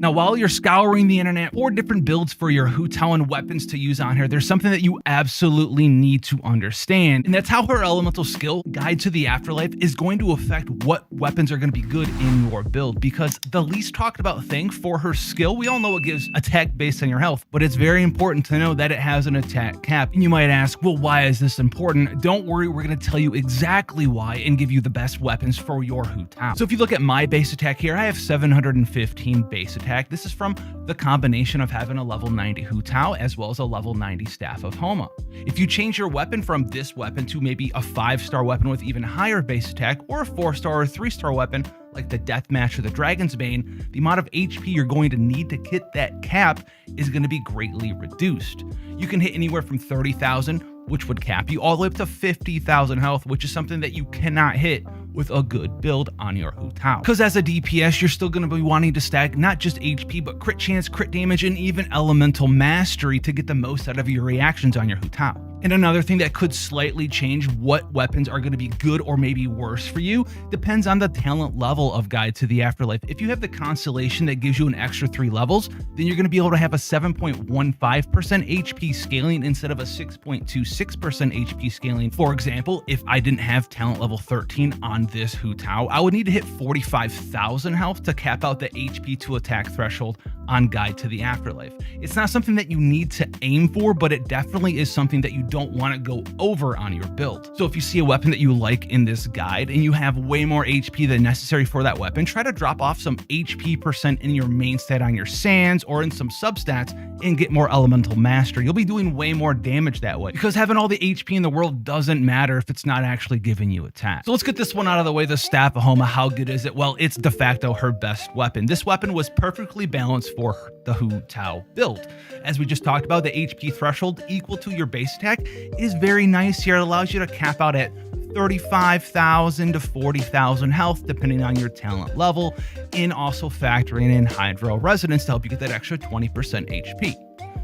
Now, while you're scouring the internet for different builds for your Hu Tao and weapons to use on her, there's something that you absolutely need to understand, and that's how her elemental skill, Guide to the Afterlife, is going to affect what weapons are going to be good in your build, because the least talked about thing for her skill, we all know it gives attack based on your health, but it's very important to know that it has an attack cap. And you might ask, well, why is this important? Don't worry, we're going to tell you exactly why and give you the best weapons for your Hu Tao. So if you look at my base attack here, I have 715 base attack. This is from the combination of having a level 90 Hu Tao as well as a level 90 Staff of Homa. If you change your weapon from this weapon to maybe a 5-star weapon with even higher base attack, or a 4-star or 3-star weapon like the Deathmatch or the Dragon's Bane, the amount of HP you're going to need to hit that cap is going to be greatly reduced. You can hit anywhere from 30,000, which would cap you, all the way up to 50,000 health, which is something that you cannot hit with a good build on your Hu Tao. Because as a DPS, you're still going to be wanting to stack not just HP, but crit chance, crit damage, and even elemental mastery to get the most out of your reactions on your Hu Tao. And another thing that could slightly change what weapons are going to be good or maybe worse for you depends on the talent level of Guide to the Afterlife. If you have the Constellation that gives you an extra 3 levels, then you're going to be able to have a 7.15% HP scaling instead of a 6.26% HP scaling. For example, if I didn't have talent level 13 on this Hu Tao, I would need to hit 45,000 health to cap out the HP to attack threshold on Guide to the Afterlife. It's not something that you need to aim for, but it definitely is something that you don't want to go over on your build. So if you see a weapon that you like in this guide and you have way more HP than necessary for that weapon, try to drop off some HP percent in your main stat on your sands or in some substats and get more elemental mastery. You'll be doing way more damage that way, because having all the HP in the world doesn't matter if it's not actually giving you attack. So let's get this one out of the way. The Staff of Homa, how good is it? Well, it's de facto her best weapon. This weapon was perfectly balanced for the Hu Tao build. As we just talked about, the HP threshold equal to your base attack is very nice here. It allows you to cap out at 35,000 to 40,000 health depending on your talent level, and also factoring in Hydro Resonance to help you get that extra 20% HP.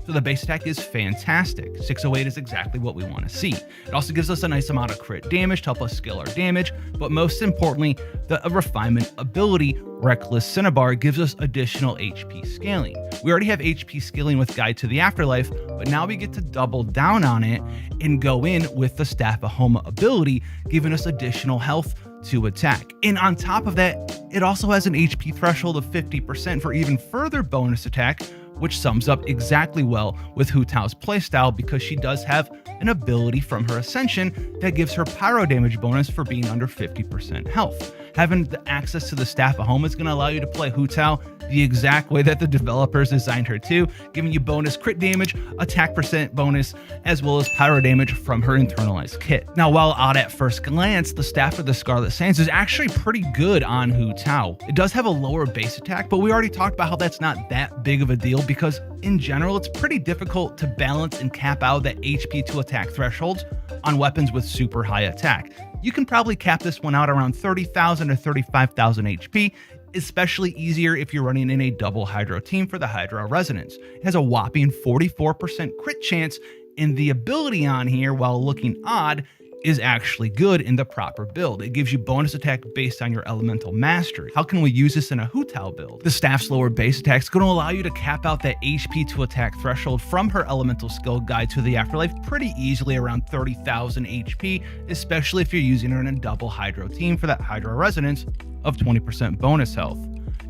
So the base attack is fantastic. 608 is exactly what we want to see. It also gives us a nice amount of crit damage to help us scale our damage, but most importantly, the refinement ability, Reckless Cinnabar, gives us additional HP scaling. We already have HP scaling with Guide to the Afterlife, but now we get to double down on it and go in with the Staff of Homa ability, giving us additional health to attack. And on top of that, it also has an HP threshold of 50% for even further bonus attack, which sums up exactly well with Hu Tao's playstyle, because she does have an ability from her Ascension that gives her pyro damage bonus for being under 50% health. Having the access to the Staff of Homa is going to allow you to play Hu Tao the exact way that the developers designed her to, giving you bonus crit damage, attack percent bonus, as well as pyro damage from her internalized kit. Now, while odd at first glance, the Staff of the Scarlet Sands is actually pretty good on Hu Tao. It does have a lower base attack, but we already talked about how that's not that big of a deal, because in general, it's pretty difficult to balance and cap out that HP to attack thresholds on weapons with super high attack. You can probably cap this one out around 30,000 or 35,000 HP, especially easier if you're running in a double Hydro team for the Hydro Resonance. It has a whopping 44% crit chance, and the ability on here, while looking odd, is actually good in the proper build. It gives you bonus attack based on your elemental mastery. How can we use this in a Hu Tao build? The staff's lower base attack is going to allow you to cap out that HP to attack threshold from her elemental skill Guide to the Afterlife pretty easily, around 30,000 HP, especially if you're using her in a double Hydro team for that Hydro Resonance of 20% bonus health.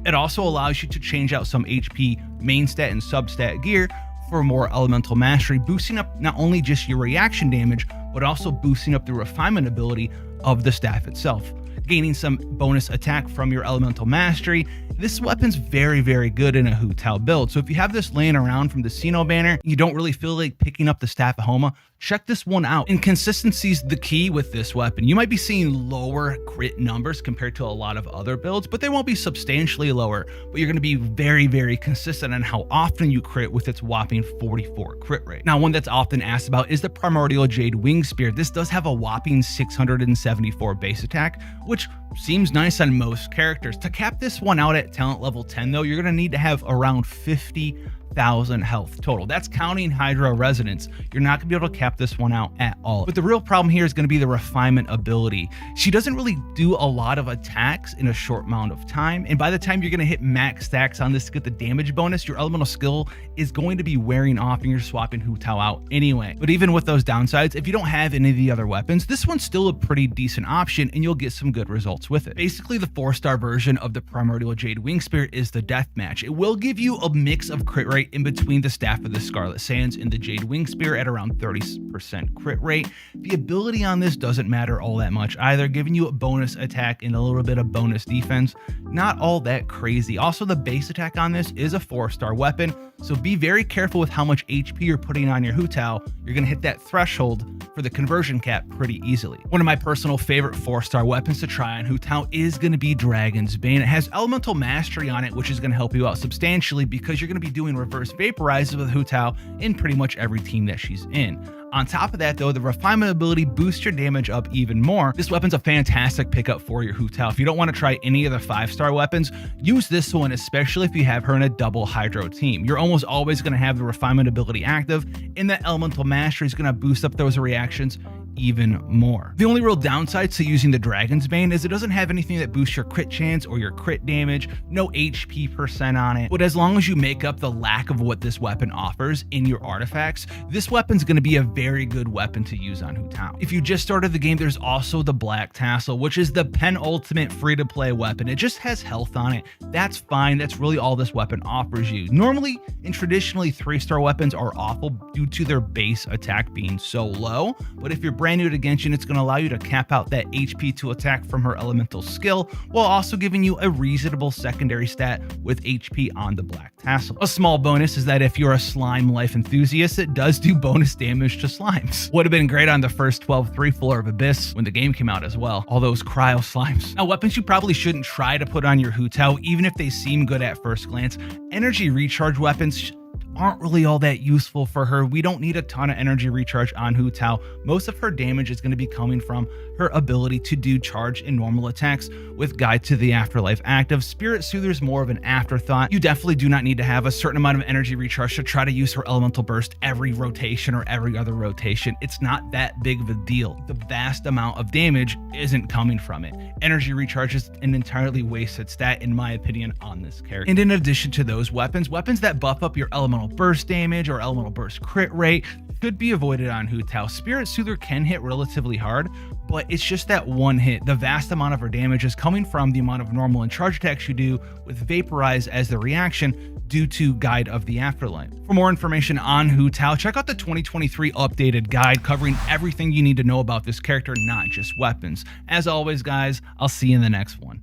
It also allows you to change out some HP main stat and substat gear for more elemental mastery, boosting up not only just your reaction damage, but also boosting up the refinement ability of the staff itself, gaining some bonus attack from your elemental mastery. This weapon's very, very good in a Hu Tao build. So if you have this laying around from the Sino banner, you don't really feel like picking up the Staff of Homa, check this one out. And consistency is the key with this weapon. You might be seeing lower crit numbers compared to a lot of other builds, but they won't be substantially lower, but you're going to be very, very consistent on how often you crit with its whopping 44 crit rate. Now, one that's often asked about is the Primordial Jade Wing Spear. This does have a whopping 674 base attack, which seems nice on most characters. To cap this one out at talent level 10 though, you're going to need to have around 50 4,000 health total. That's counting Hydro Resonance. You're not gonna be able to cap this one out at all. But the real problem here is gonna be the refinement ability. She doesn't really do a lot of attacks in a short amount of time, and by the time you're gonna hit max stacks on this to get the damage bonus, your elemental skill is going to be wearing off and you're swapping Hu Tao out anyway. But even with those downsides, if you don't have any of the other weapons, this one's still a pretty decent option and you'll get some good results with it. Basically, the 4-star version of the Primordial Jade Wing Spirit is the Deathmatch. It will give you a mix of crit rate in between the Staff of the Scarlet Sands and the Jade Wing Spirit at around 30% crit rate. The ability on this doesn't matter all that much either, giving you a bonus attack and a little bit of bonus defense. Not all that crazy. Also, the base attack on this is a 4-star weapon, so be very careful with how much HP you're putting on your Hu Tao. You're going to hit that threshold for the conversion cap pretty easily. One of my personal favorite 4-star weapons to try on Hu Tao is going to be Dragon's Bane. It has Elemental Mastery on it, which is going to help you out substantially because you're going to be doing reverse vaporizes with Hu Tao in pretty much every team that she's in. On top of that though, the refinement ability boosts your damage up even more. This weapon's a fantastic pickup for your Hu Tao. If you don't want to try any of the 5-star weapons, use this one, especially if you have her in a double Hydro team. You're almost always going to have the refinement ability active, and that Elemental Mastery is going to boost up those reactions even more. The only real downside to using the Dragon's Bane is it doesn't have anything that boosts your crit chance or your crit damage, no HP percent on it, but as long as you make up the lack of what this weapon offers in your artifacts, this weapon's going to be a very good weapon to use on Hu Tao. If you just started the game, there's also the Black Tassel, which is the penultimate free-to-play weapon. It just has health on it. That's fine. That's really all this weapon offers you. Normally and traditionally, 3-star weapons are awful due to their base attack being so low, but if you're brand new to Genshin, it's going to allow you to cap out that HP to attack from her elemental skill, while also giving you a reasonable secondary stat with HP on the Black Tassel. A small bonus is that if you're a slime life enthusiast, it does do bonus damage to slimes. Would have been great on the first 12 3-floor of Abyss when the game came out as well. All those cryo slimes. Now, weapons you probably shouldn't try to put on your Hu Tao, even if they seem good at first glance. Energy recharge weapons aren't really all that useful for her. We don't need a ton of energy recharge on Hu Tao. Most of her damage is going to be coming from her ability to do charge in normal attacks with Guide to the Afterlife active. Spirit Soother's more of an afterthought. You definitely do not need to have a certain amount of energy recharge to try to use her elemental burst every rotation or every other rotation. It's not that big of a deal. The vast amount of damage isn't coming from it. Energy recharge is an entirely wasted stat in my opinion on this character. And in addition to those weapons that buff up your elemental burst damage or elemental burst crit rate should be avoided on Hu Tao. Spirit Soother can hit relatively hard, but it's just that one hit. The vast amount of her damage is coming from the amount of normal and charge attacks you do with Vaporize as the reaction due to Guide of the Afterlife. For more information on Hu Tao, check out the 2023 updated guide covering everything you need to know about this character, not just weapons. As always, guys, I'll see you in the next one.